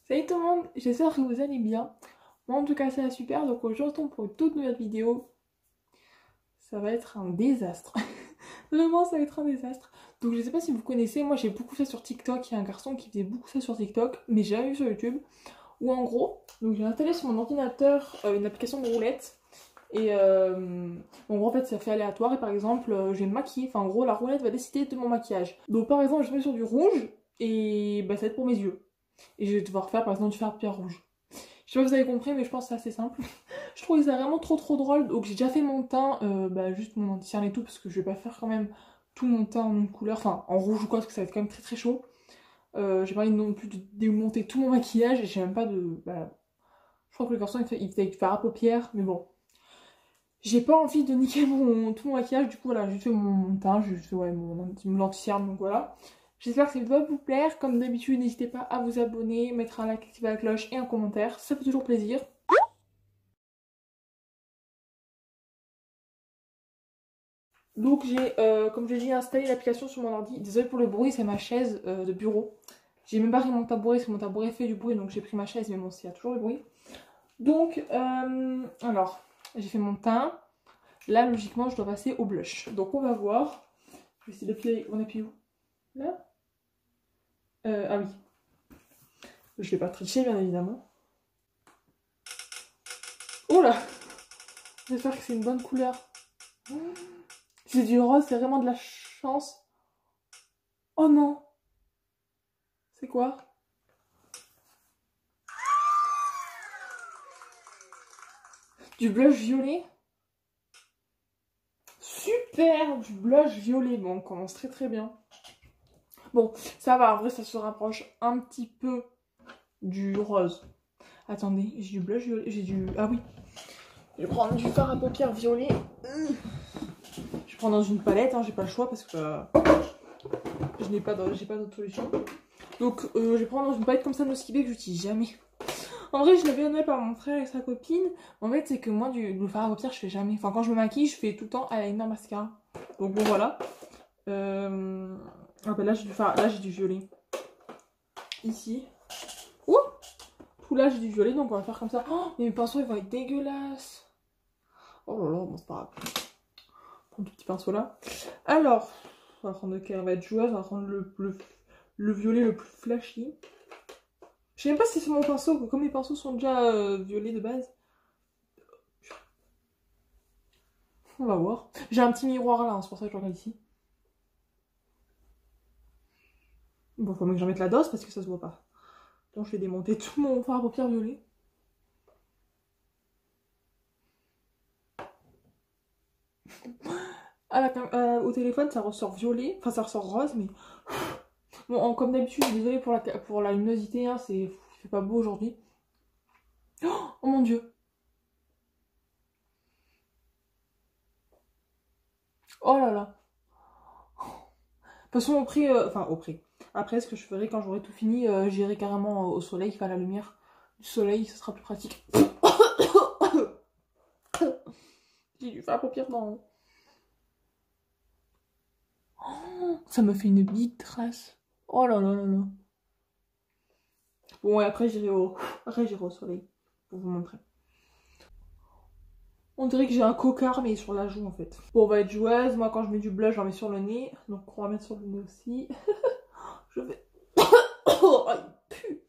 Salut tout le monde, j'espère que vous allez bien. Moi en tout cas ça va super, donc aujourd'hui on se retrouve pour une toute nouvelle vidéo. Ça va être un désastre. Vraiment ça va être un désastre. Donc je sais pas si vous connaissez, moi j'ai beaucoup ça sur TikTok, il y a un garçon qui faisait beaucoup ça sur TikTok, mais j'ai jamais vu sur YouTube. Où en gros, donc j'ai installé sur mon ordinateur une application de roulette. Et en gros en fait ça fait aléatoire et par exemple je vais me maquiller, enfin en gros la roulette va décider de mon maquillage. Donc par exemple je mets sur du rouge et bah ça va être pour mes yeux. Et je vais devoir faire par exemple du fard à pierre rouge. Je sais pas si vous avez compris, mais je pense que c'est assez simple. Je trouve ça vraiment trop drôle. Donc j'ai déjà fait mon teint, juste mon anti-cerne et tout, parce que je vais pas faire quand même tout mon teint en une couleur, enfin en rouge ou quoi, parce que ça va être quand même très chaud. J'ai pas envie non plus de démonter tout mon maquillage, et j'ai même pas de... je crois que le garçon il fait du fard à paupières, mais bon. J'ai pas envie de niquer tout mon maquillage, du coup voilà, j'ai fait mon teint, j'ai fait ouais, mon anti-cerne, donc voilà. J'espère que cette vidéo va vous plaire. Comme d'habitude, n'hésitez pas à vous abonner, mettre un like, activer la cloche et un commentaire. Ça fait toujours plaisir. Donc j'ai, comme je l'ai dit, installé l'application sur mon ordi. Désolée pour le bruit, c'est ma chaise de bureau. J'ai même pas pris mon tabouret, parce que mon tabouret fait du bruit, donc j'ai pris ma chaise, mais bon, il y a toujours le bruit. Donc, alors, j'ai fait mon teint. Là, logiquement, je dois passer au blush. Donc on va voir. Je vais essayer d'appuyer. On appuie où? Là? Ah oui. Je vais pas tricher, bien évidemment. Oh là! J'espère que c'est une bonne couleur. C'est du rose, c'est vraiment de la chance. Oh non! C'est quoi? Du blush violet? Super! Du blush violet. Bon, on commence très bien. Bon, ça va, en vrai, ça se rapproche un petit peu du rose. Attendez, j'ai du blush violet, j'ai du... Ah oui! Je vais prendre du fard à paupières violet. Je prends dans une palette, hein, j'ai pas le choix parce que je n'ai pas d'autre solution. Donc je vais prendre dans une palette comme ça de Noskibé que j'utilise jamais. En vrai je l'avais donné par mon frère et sa copine. En fait c'est que moi le fard à paupières je fais jamais. Enfin quand je me maquille je fais tout le temps eyeliner mascara. Donc bon voilà. Ah bah là j'ai du fard, là j'ai du violet. Ici. Ouh, tout là j'ai du violet donc on va faire comme ça. Oh mais mes pinceaux ils vont être dégueulasses. Oh là là, bon c'est pas grave. Un tout petit pinceau là. Alors, on va prendre lequel? On va être joueuse, on va prendre le violet le plus flashy. Je sais même pas si c'est mon pinceau, comme mes pinceaux sont déjà violets de base. On va voir. J'ai un petit miroir là, hein, c'est pour ça que je regarde ici. Bon, faut que j'en mette la dose parce que ça se voit pas. Donc je vais démonter tout mon fard à paupières violet. Au téléphone, ça ressort violet. Enfin, ça ressort rose, mais... Bon, comme d'habitude, désolée pour la luminosité, hein, c'est pas beau aujourd'hui. Oh mon dieu! Oh là là! De toute façon, au prix, enfin au prix. Après, ce que je ferai quand j'aurai tout fini, j'irai carrément au soleil, enfin à la lumière du soleil, ce sera plus pratique. J'ai dû faire la paupière dans... Oh, ça me fait une bite trace. Oh là là là là. Bon, et après j'irai au soleil pour vous montrer. On dirait que j'ai un cocard, mais sur la joue en fait. Bon, on va être joueuse. Moi, quand je mets du blush, j'en mets sur le nez. Donc, on va mettre sur le nez aussi. Je vais... Oh, pue.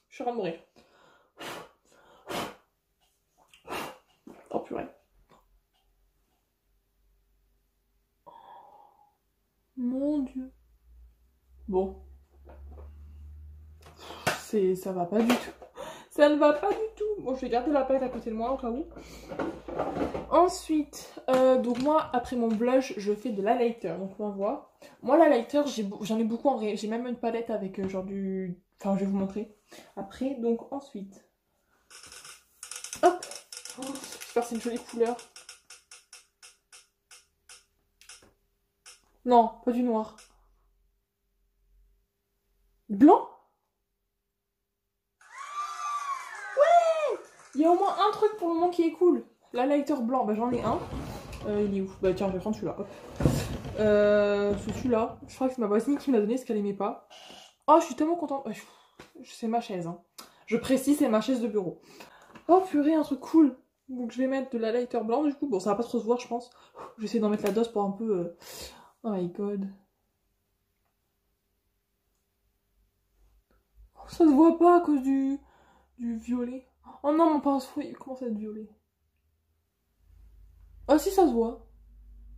Je suis en train de mourir. Oh purée. Mon dieu. Bon. Ça va pas du tout. Ça ne va pas du tout. Bon, je vais garder la palette à côté de moi au cas où. Ensuite, donc moi, après mon blush, je fais de l'highlighter. Donc on va voir. Moi, l'highlighter, j'en ai beaucoup en vrai. J'ai même une palette avec genre du... Enfin, je vais vous montrer. Après, donc ensuite. Hop. Oh, j'espère que c'est une jolie couleur. Non, pas du noir. Blanc? Ouais! Il y a au moins un truc pour le moment qui est cool. L'highlighter blanc, bah j'en ai un. Il est où? Bah tiens, je vais prendre celui-là. Hop. C'est celui-là. Je crois que c'est ma voisine qui me l'a donné parce qu'elle aimait pas. Oh, je suis tellement contente. c'est ma chaise. Hein. Je précise, c'est ma chaise de bureau. Oh purée, un truc cool. Donc je vais mettre de la lighter blanc du coup. Bon, ça va pas trop se voir, je pense. Je vais essayer d'en mettre la dose pour un peu... Oh my god. Oh, ça se voit pas à cause du violet. Oh non, mon pinceau, il commence à être violet. Ah si, ça se voit.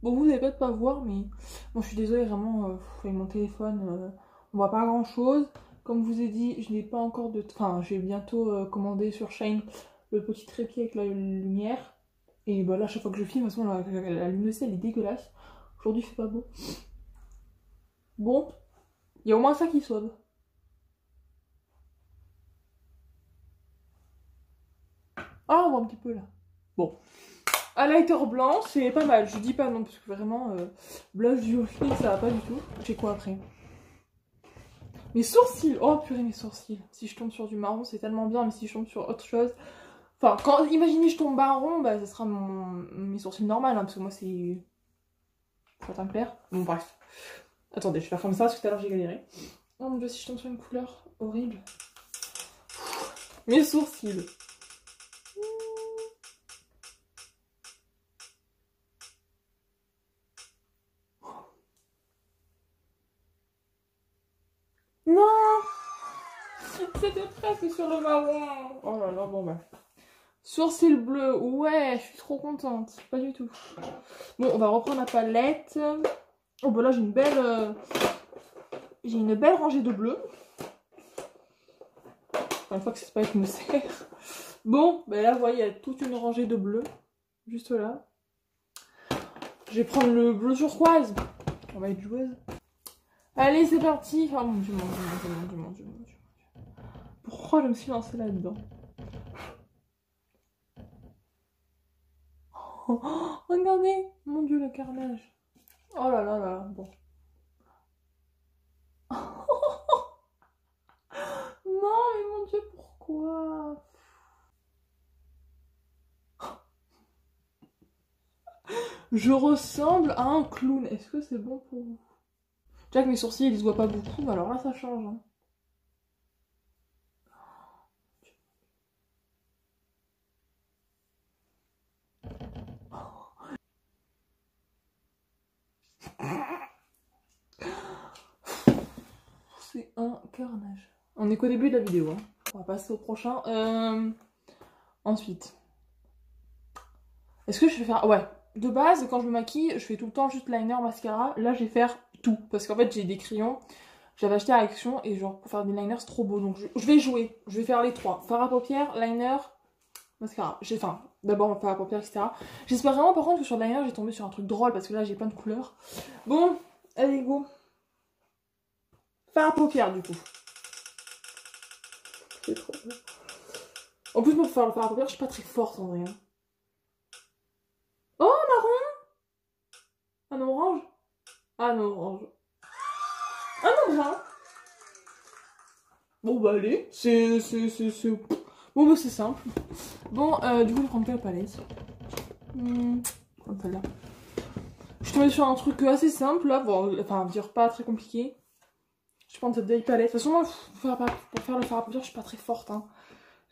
Bon, vous n'allez peut-être pas voir, mais... Bon, je suis désolée, vraiment, avec mon téléphone, on voit pas grand-chose. Comme je vous ai dit, je n'ai pas encore de... Enfin, j'ai bientôt commandé sur Shein le petit trépied avec la lumière. Et bah là, à chaque fois que je filme, de toute façon, la luminosité, elle est dégueulasse. Aujourd'hui, il fait pas beau. Bon, il y a au moins ça qui sauve. Ah, on voit un petit peu, là. Bon. Highlighter blanc, c'est pas mal. Je dis pas non, parce que vraiment, blush violet, ça va pas du tout. J'ai quoi après? Mes sourcils. Oh purée, mes sourcils. Si je tombe sur du marron, c'est tellement bien, mais si je tombe sur autre chose... Enfin, quand, imaginez je tombe marron, bah ça sera mes sourcils normaux, hein, parce que moi c'est... Châtain clair. Bon bref. Attendez, je vais faire comme ça, parce que tout à l'heure j'ai galéré. Oh mon dieu, si je tombe sur une couleur horrible. Mes sourcils. Non. C'était presque sur le marron. Oh là là, bon bah. Sourcils bleus, ouais, je suis trop contente. Pas du tout. Bon, on va reprendre la palette. Oh bah là j'ai une belle... J'ai une belle rangée de bleus. Une fois que c'est pas qui me sert. Bon, ben là vous voyez, il y a toute une rangée de bleus. Juste là. Je vais prendre le bleu turquoise. On va être joueuse. Allez, c'est parti. Oh mon dieu, mon dieu, mon dieu, mon dieu, mon dieu, mon dieu. Pourquoi je me suis lancée là-dedans? Oh, regardez, mon dieu, le carnage. Oh là là là, bon. Non, mais mon dieu, pourquoi? Je ressemble à un clown. Est-ce que c'est bon pour vous? Déjà que mes sourcils, ils se voient pas beaucoup, mais alors là, ça change. Hein. C'est un carnage. On est qu'au début de la vidéo. Hein. On va passer au prochain. Ensuite. Est-ce que je vais faire... Ouais. De base, quand je me maquille, je fais tout le temps juste liner, mascara. Là, je vais faire tout. Parce qu'en fait, j'ai des crayons. J'avais acheté à Action. Et genre, pour faire des liners, c'est trop beau. Donc, je vais jouer. Je vais faire les trois. Fard à paupières, liner, mascara. Enfin, d'abord, fard à paupières, etc. J'espère vraiment, par contre, que sur le liner, j'ai tombé sur un truc drôle. Parce que là, j'ai plein de couleurs. Bon, allez, go. Fard à paupières, du coup. C'est trop beau. En plus, moi, pour faire le fard à paupières, je suis pas très forte en vrai. Hein. Oh, un orange. Un orange. Un brun. Bon, bah, allez. Bon, bah, c'est simple. Bon, du coup, je vais prendre quelle palette celle-là. Je suis tombée sur un truc assez simple, là. Bon, enfin, dire pas très compliqué. Je vais prendre cette vieille palette. De toute façon, moi, pour faire le fard à paupières, je suis pas très forte, hein.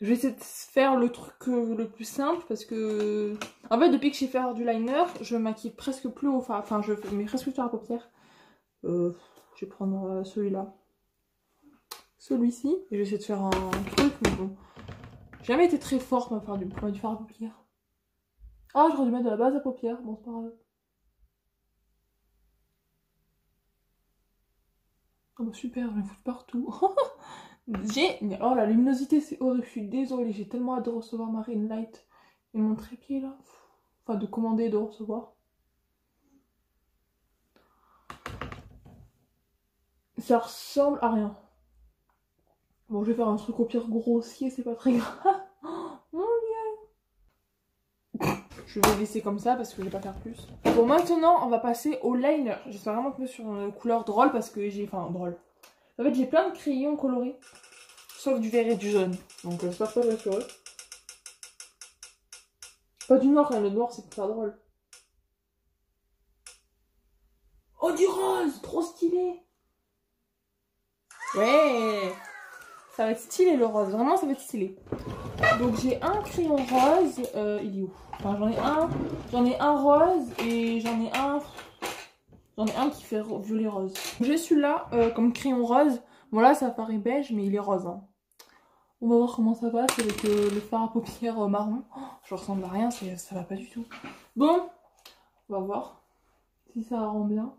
Je vais essayer de faire le truc le plus simple parce que... En fait, depuis que j'ai fait du liner, je me maquille presque plus au fard. Enfin, je mets presque plus de fard à paupières. Je vais prendre celui-là. Celui-ci. Et je vais essayer de faire un truc, mais bon. J'ai jamais été très forte pour faire du fard à paupières. Ah, j'aurais dû mettre de la base à paupières. Bon, c'est pas grave. Oh bah super, je vais foutre partout. Génial. Oh, la luminosité, c'est horrible. Je suis désolée. J'ai tellement hâte de recevoir ma ring light et mon trépied là. Enfin, de commander et de recevoir. Ça ressemble à rien. Bon, je vais faire un truc au pire grossier, c'est pas très grave. Oh, mon dieu. Je vais laisser comme ça parce que je vais pas faire plus. Bon, maintenant, on va passer au liner. J'espère vraiment que sur une couleur drôle parce que j'ai... Enfin, drôle. En fait, j'ai plein de crayons colorés. Sauf du vert et du jaune. Donc, j'espère pas bien sur eux. Pas du noir, hein. Le noir, c'est pour faire drôle. Oh, du rose. Trop stylé. Ouais. Ça va être stylé le rose, vraiment ça va être stylé. Donc j'ai un crayon rose, il est où? Enfin j'en ai un rose et j'en ai un qui fait violet rose. J'ai celui-là comme crayon rose. Bon là ça paraît beige mais il est rose. Hein. On va voir comment ça passe avec le fard à paupières marron. Oh, je ressemble à rien, ça va pas du tout. Bon, on va voir si ça rend bien.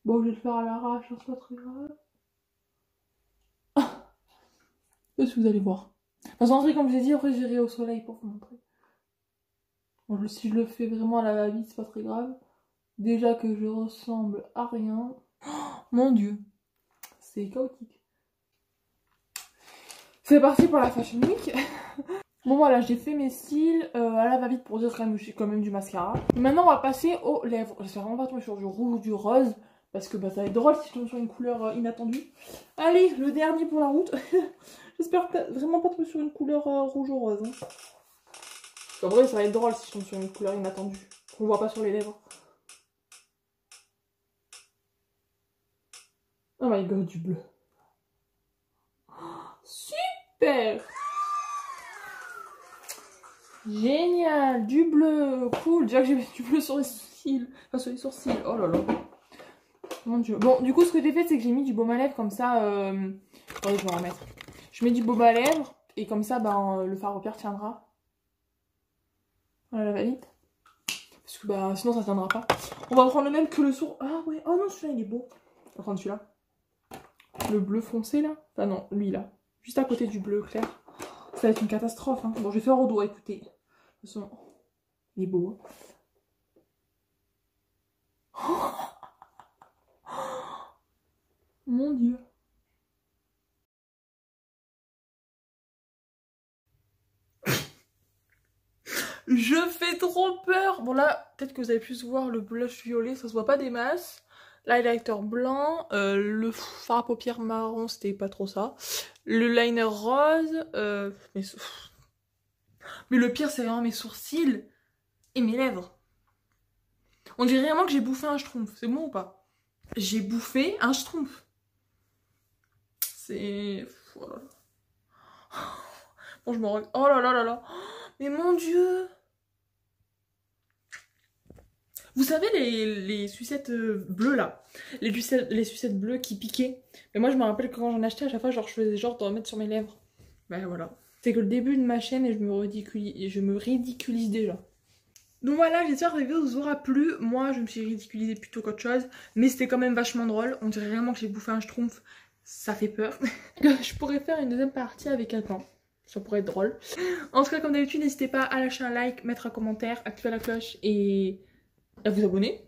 Bon, je vais le faire à l'arrache, c'est pas très grave. Est-ce que vous allez voir? Parce qu'en vrai, comme j'ai dit, après j'irai au soleil pour vous montrer. Bon, si je le fais vraiment à la va-vite, c'est pas très grave. Déjà que je ressemble à rien. Oh, mon dieu, c'est chaotique. C'est parti pour la Fashion Week. Bon voilà, j'ai fait mes cils à la va-vite pour dire que j'ai quand même du mascara. Maintenant on va passer aux lèvres. J'espère vraiment pas tomber sur du rouge ou du rose. Parce que bah, ça va être drôle si je tombe sur une couleur inattendue. Allez, le dernier pour la route. J'espère vraiment pas tomber sur une couleur rouge ou rose. Hein. En vrai, ça va être drôle si je tombe sur une couleur inattendue. Qu'on voit pas sur les lèvres. Oh my god, du bleu. Super! Génial, du bleu, cool. Déjà que j'ai mis du bleu sur les sourcils. Enfin, sur les sourcils. Oh là là. Mon dieu. Bon, du coup, ce que j'ai fait, c'est que j'ai mis du baume à lèvres comme ça. Attendez, je vais en remettre. Je mets du baume à lèvres et comme ça, ben, le fard à paupières tiendra. Voilà la valide. Parce que bah, sinon, ça tiendra pas. On va prendre le même que le sourd. Ah ouais, oh non, celui-là, il est beau. On va prendre celui-là. Le bleu foncé, là. Enfin, non, lui, là. Juste à côté du bleu clair. Ça va être une catastrophe. Hein. Bon, je vais faire au doigt, écoutez. De toute façon, il est beau. Hein. Mon dieu. Je fais trop peur. Bon là, peut-être que vous avez pu voir le blush violet, ça se voit pas des masses. L'highlighter blanc, le fard à paupières marron, c'était pas trop ça. Le liner rose, mais le pire c'est vraiment mes sourcils et mes lèvres. On dirait vraiment que j'ai bouffé un schtroumpf, c'est bon ou pas? J'ai bouffé un schtroumpf. C'est... Oh là là. Bon, je me regarde... Oh là là là là. Mais mon dieu. Vous savez les sucettes bleues là, les sucettes bleues qui piquaient. Mais moi je me rappelle que quand j'en achetais à chaque fois, genre je faisais genre d'en mettre sur mes lèvres. Ben voilà. C'est que le début de ma chaîne et je me ridiculise déjà. Donc voilà, j'espère que la vidéo vous aura plu. Moi je me suis ridiculisée plutôt qu'autre chose. Mais c'était quand même vachement drôle. On dirait vraiment que j'ai bouffé un schtroumpf. Ça fait peur. Je pourrais faire une deuxième partie avec un temps. Ça pourrait être drôle. En tout cas comme d'habitude, n'hésitez pas à lâcher un like, mettre un commentaire, activer la cloche et... à vous abonner.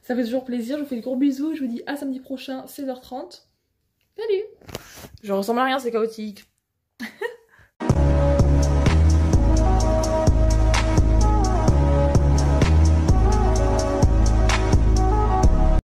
Ça fait toujours plaisir. Je vous fais des gros bisous. Je vous dis à samedi prochain, 16h30. Salut! Je ressemble à rien, c'est chaotique.